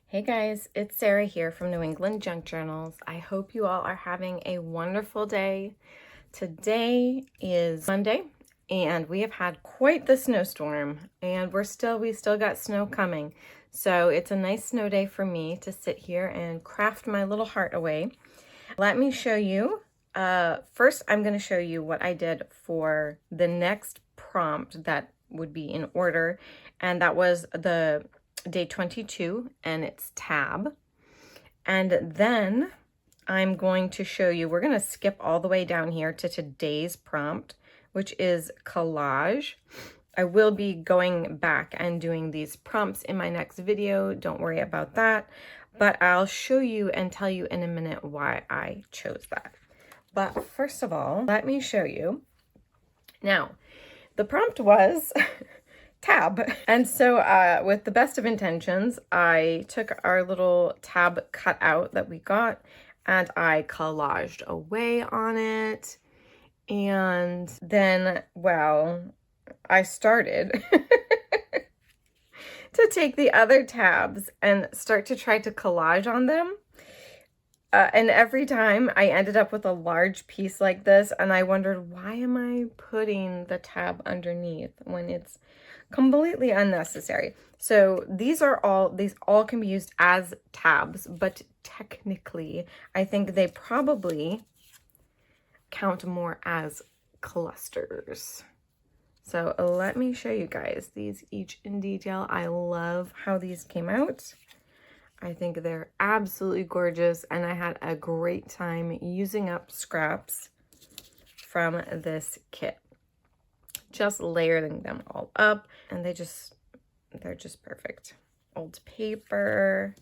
Hey guys, it's Sarah here from New England Junk Journals. I hope you all are having a wonderful day. Today is Monday and we have had quite the snowstorm and we still got snow coming. So it's a nice snow day for me to sit here and craft my little heart away. Let me show you. First, I'm going to show you what I did for the next prompt that would be in order, and that was the day 22 and it's tab. And then I'm going to show you, we're going to skip all the way down here to today's prompt, which is collage. I will be going back and doing these prompts in my next video. Don't worry about that. But I'll show you and tell you in a minute why I chose that. But first of all, let me show you. Now, the prompt was tab. And so with the best of intentions, I took our little tab cutout that we got and I collaged away on it. And then, well, I started to take the other tabs and start to try to collage on them. And every time I ended up with a large piece like this, and I wondered, why am I putting the tab underneath when it's completely unnecessary? So these all can be used as tabs, but technically, I think they probably count more as clusters. So let me show you guys these each in detail. I love how these came out. I think they're absolutely gorgeous, and I had a great time using up scraps from this kit. Just layering them all up, and they're just perfect. Old paper.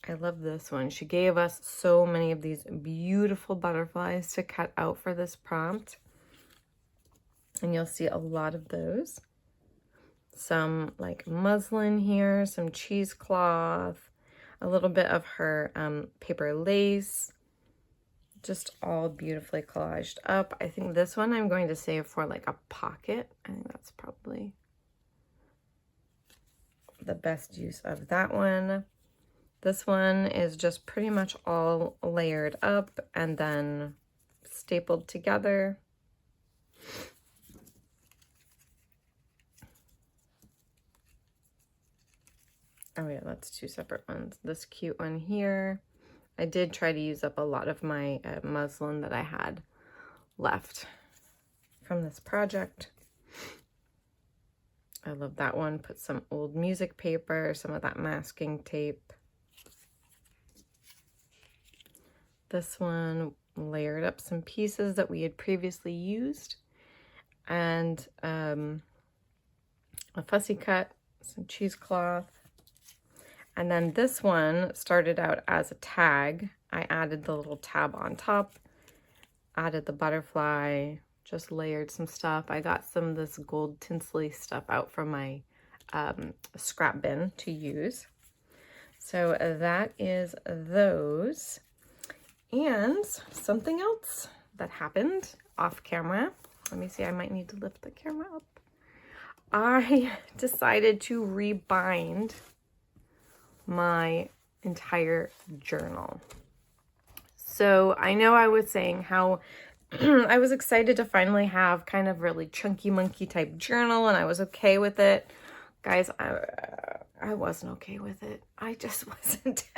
I love this one. She gave us so many of these beautiful butterflies to cut out for this prompt, and you'll see a lot of those. Some like muslin here, some cheesecloth, a little bit of her paper lace, just all beautifully collaged up. I think this one I'm going to save for like a pocket. I think that's probably the best use of that one. This one is just pretty much all layered up and then stapled together. Oh yeah, that's two separate ones. This cute one here. I did try to use up a lot of my muslin that I had left from this project. I love that one. Put some old music paper, some of that masking tape. This one layered up some pieces that we had previously used, and a fussy cut, some cheesecloth. And then this one started out as a tag. I added the little tab on top, added the butterfly, just layered some stuff. I got some of this gold tinsley stuff out from my scrap bin to use. So that is those. And something else that happened off camera. Let me see, I might need to lift the camera up. I decided to rebind my entire journal. So I know I was saying how I was excited to finally have kind of really chunky monkey type journal, and I was okay with it. Guys, I wasn't okay with it. I just wasn't.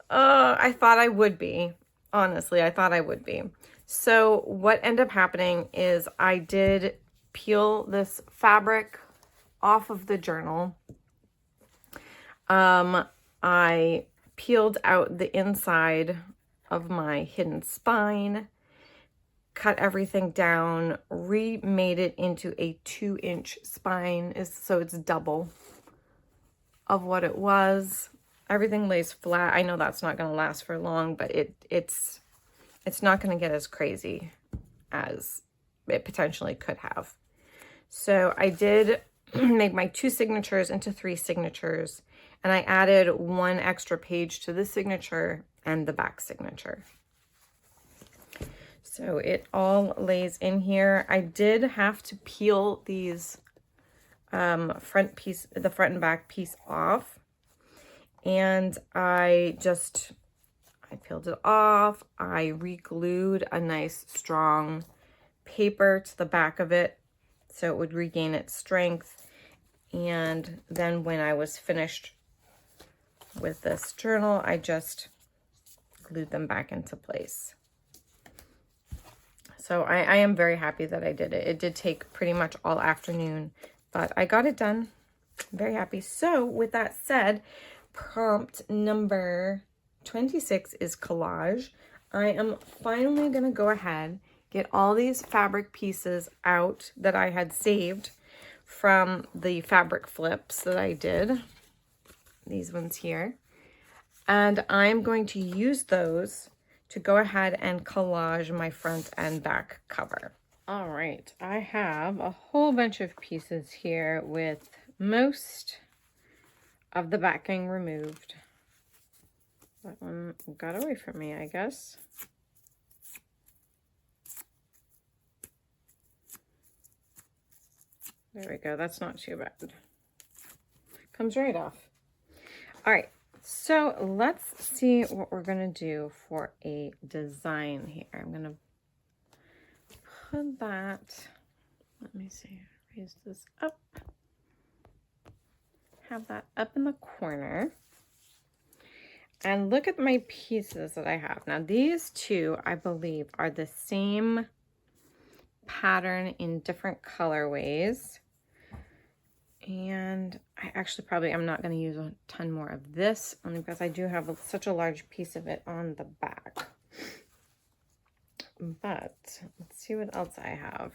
I thought I would be. Honestly, I thought I would be. So what ended up happening is I did peel this fabric off of the journal. I peeled out the inside of my hidden spine, cut everything down, remade it into a 2-inch spine, so it's double of what it was. Everything lays flat. I know that's not going to last for long, but it's not going to get as crazy as it potentially could have. So I did make my 2 signatures into 3 signatures, and I added 1 extra page to the signature and the back signature. So it all lays in here. I did have to peel these front piece, the front and back piece off. And I peeled it off. I re-glued a nice strong paper to the back of it so it would regain its strength. And then when I was finished with this journal, I just glued them back into place. So I am very happy that I did it. It did take pretty much all afternoon, but I got it done. I'm very happy. So with that said, prompt number 26 is collage. I am finally going to go ahead, get all these fabric pieces out that I had saved from the fabric flips that I did. These ones here. And I'm going to use those to go ahead and collage my front and back cover. All right, I have a whole bunch of pieces here with most of the backing removed. That one got away from me, I guess. There we go, that's not too bad. Comes right off. All right, so let's see what we're gonna do for a design here. I'm gonna put that, let me see, raise this up. Have that up in the corner. And look at my pieces that I have. Now these two, I believe, are the same pattern in different colorways. And I actually probably am not going to use a ton more of this, only because I do have such a large piece of it on the back. But let's see what else I have.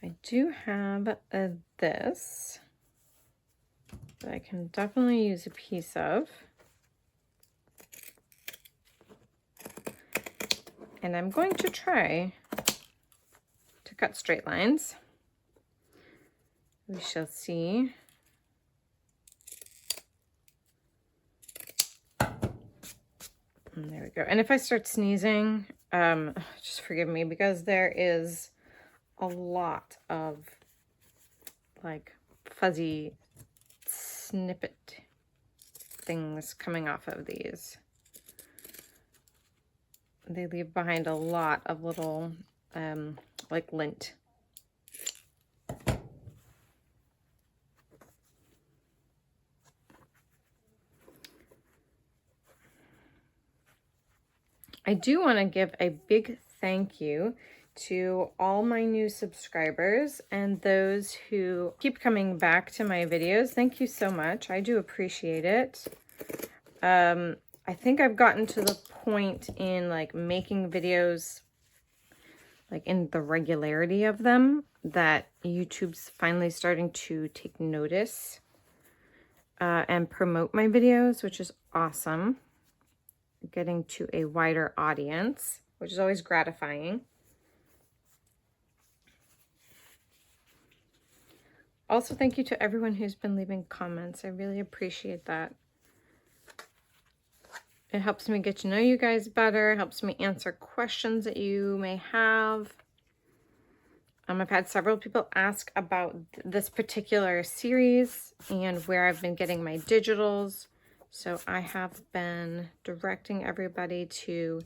I do have this that I can definitely use a piece of. And I'm going to try to cut straight lines. We shall see. And there we go. And if I start sneezing, just forgive me, because there is a lot of like fuzzy snippet things coming off of these. They leave behind a lot of little like lint. I do want to give a big thank you to all my new subscribers and those who keep coming back to my videos. Thank you so much. I do appreciate it. I think I've gotten to the point in like making videos, like in the regularity of them, that YouTube's finally starting to take notice and promote my videos, which is awesome. Getting to a wider audience, which is always gratifying. Also, thank you to everyone who's been leaving comments. I really appreciate that. It helps me get to know you guys better, helps me answer questions that you may have. I've had several people ask about this particular series and where I've been getting my digitals. So I have been directing everybody to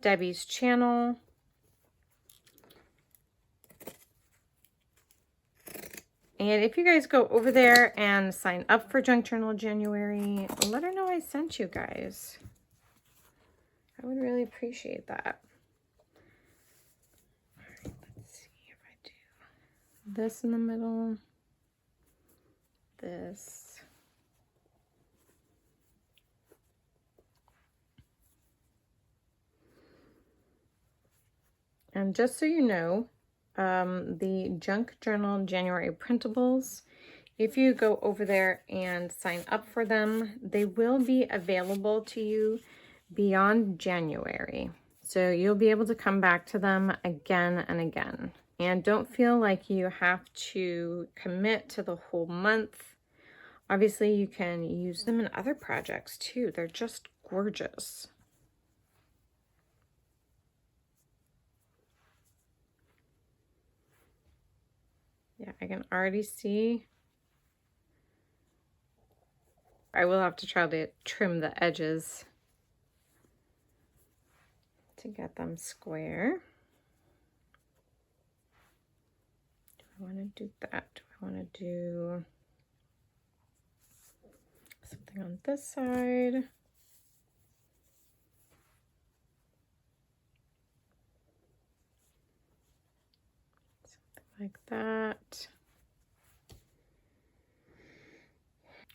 Debbie's channel. And if you guys go over there and sign up for Junk Journal January, let her know I sent you guys. I would really appreciate that. All right, let's see if I do this in the middle, this. And just so you know, the Junk Journal January printables, if you go over there and sign up for them, they will be available to you beyond January. So you'll be able to come back to them again and again. And don't feel like you have to commit to the whole month. Obviously, you can use them in other projects too. They're just gorgeous. Yeah, I can already see. I will have to try to trim the edges to get them square. Do I want to do that? Do I want to do something on this side? Something like that.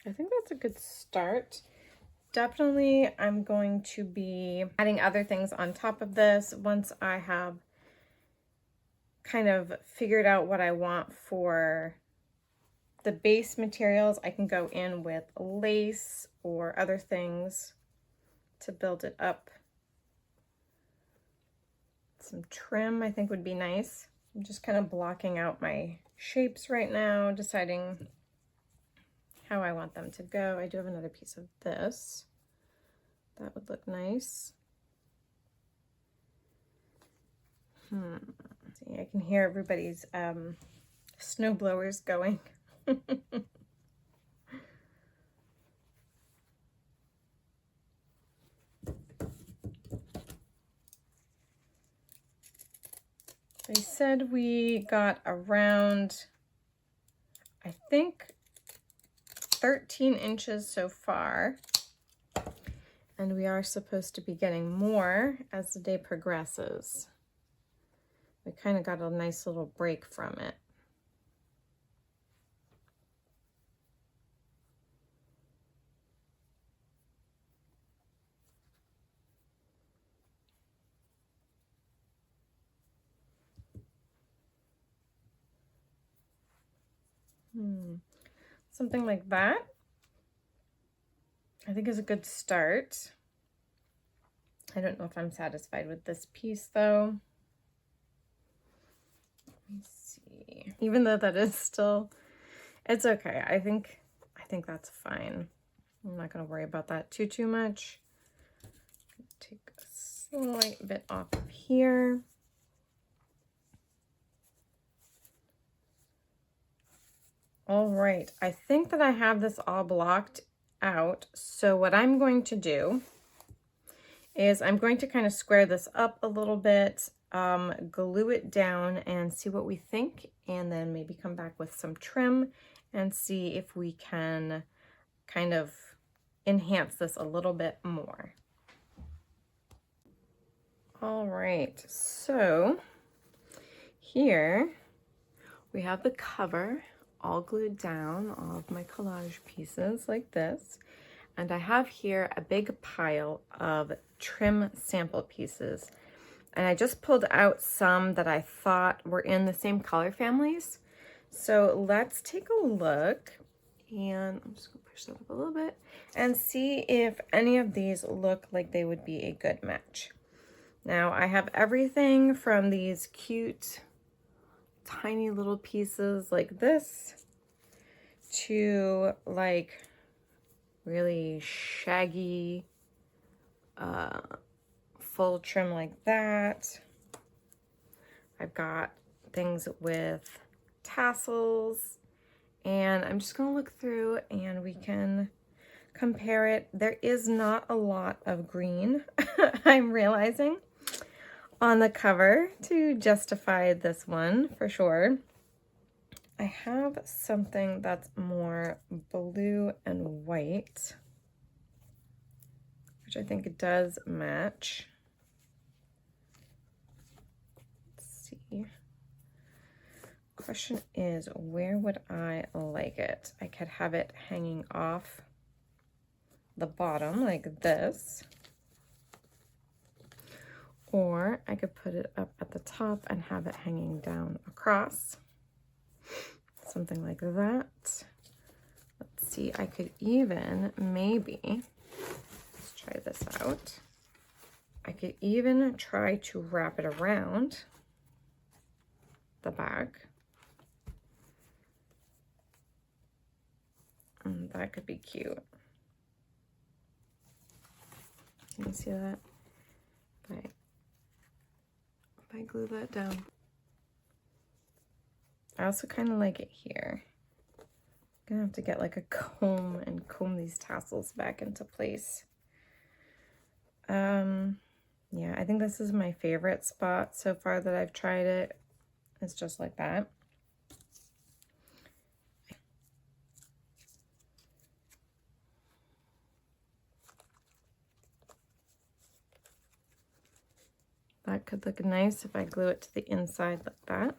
I think that's a good start. Definitely, I'm going to be adding other things on top of this once I have kind of figured out what I want for the base materials. I can go in with lace or other things to build it up. Some trim I think would be nice. I'm just kind of blocking out my shapes right now, deciding how I want them to go. I do have another piece of this. That would look nice. See, I can hear everybody's snow blowers going. They said we got around, I think, 13 inches so far. And we are supposed to be getting more as the day progresses. We kind of got a nice little break from it. Something like that, I think, is a good start. I don't know if I'm satisfied with this piece though. Let me see. Even though that is still, it's okay. I think that's fine. I'm not going to worry about that too much. Take a slight bit off of here. All right, I think that I have this all blocked out. So what I'm going to do is I'm going to kind of square this up a little bit, glue it down and see what we think, and then maybe come back with some trim and see if we can kind of enhance this a little bit more. All right, so here we have the cover all glued down, all of my collage pieces like this. And I have here a big pile of trim sample pieces. And I just pulled out some that I thought were in the same color families. So let's take a look, and I'm just gonna push that up a little bit and see if any of these look like they would be a good match. Now I have everything from these cute tiny little pieces like this to like really shaggy full trim like that. I've got things with tassels, and I'm just gonna look through and we can compare it. There is not a lot of green, I'm realizing, on the cover to justify this one for sure. I have something that's more blue and white, which I think it does match. Let's see. Question is, where would I like it? I could have it hanging off the bottom like this, or I could put it up at the top and have it hanging down across. Something like that. Let's see, I could even maybe, let's try this out. I could even try to wrap it around the back. And that could be cute. Can you see that? If I glue that down. I also kind of like it here. I'm gonna have to get like a comb and comb these tassels back into place. Yeah, I think this is my favorite spot so far that I've tried it. It's just like that. That could look nice if I glue it to the inside like that.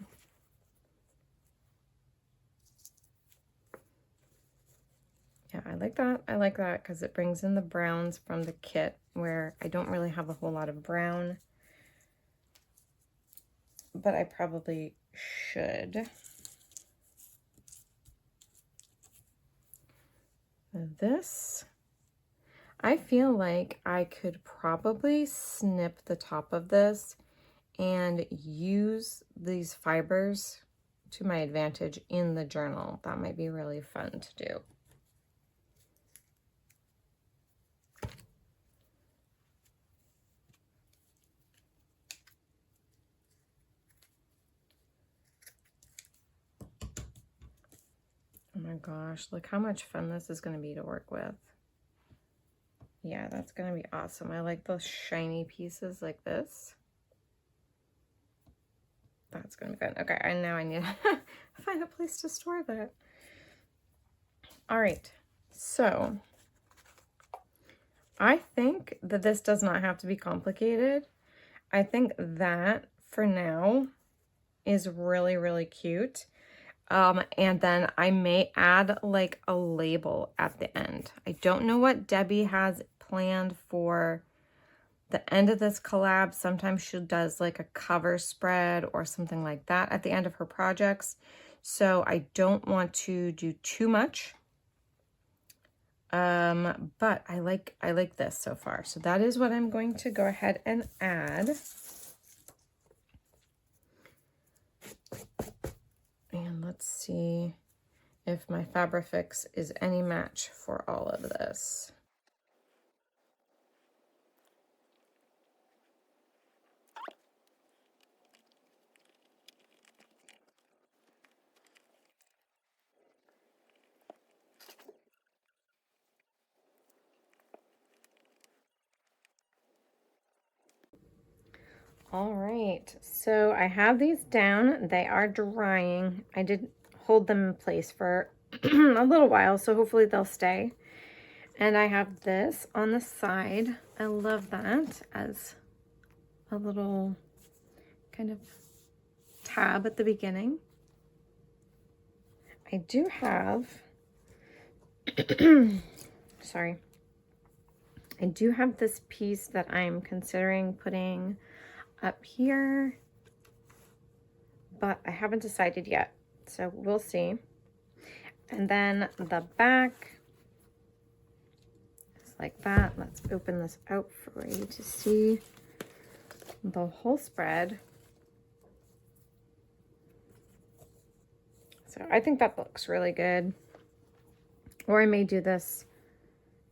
Yeah, I like that. I like that because it brings in the browns from the kit where I don't really have a whole lot of brown, but I probably should. This, I feel like I could probably snip the top of this and use these fibers to my advantage in the journal. That might be really fun to do. Oh my gosh, look how much fun this is going to be to work with. Yeah, that's going to be awesome. I like those shiny pieces like this. That's going to be fun. Okay, and now I need to find a place to store that. All right, so I think that this does not have to be complicated. I think that for now is really, really cute. And then I may add like a label at the end. I don't know what Debbie has planned for the end of this collab. Sometimes she does like a cover spread or something like that at the end of her projects. So I don't want to do too much. But I like this so far. So that is what I'm going to go ahead and add. And let's see if my Fabrifix is any match for all of this. All right, so I have these down. They are drying. I did hold them in place for a little while, so hopefully they'll stay. And I have this on the side. I love that as a little kind of tab at the beginning. I do have, sorry. I do have this piece that I'm considering putting up here, but I haven't decided yet, so we'll see. And then the back is like that. Let's open this out for you to see the whole spread. So I think that looks really good. Or I may do this,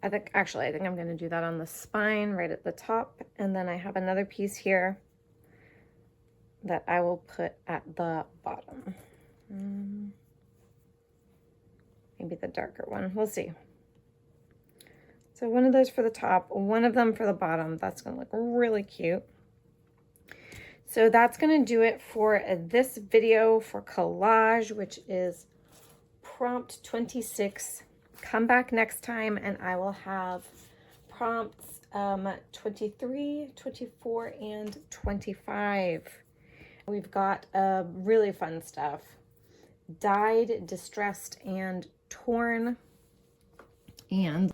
I think I'm going to do that on the spine right at the top. And then I have another piece here that I will put at the bottom. Maybe the darker one, we'll see. So one of those for the top, one of them for the bottom. That's gonna look really cute. So that's gonna do it for this video for collage, which is prompt 26. Come back next time and I will have prompts 23, 24, and 25. We've got really fun stuff. Dyed, distressed, and torn. And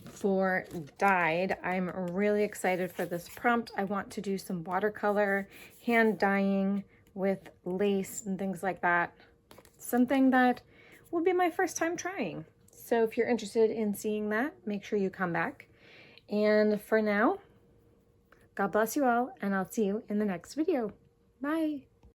for dyed, I'm really excited for this prompt. I want to do some watercolor, hand dyeing with lace and things like that. Something that will be my first time trying. So if you're interested in seeing that, make sure you come back. And for now, God bless you all, and I'll see you in the next video. Bye.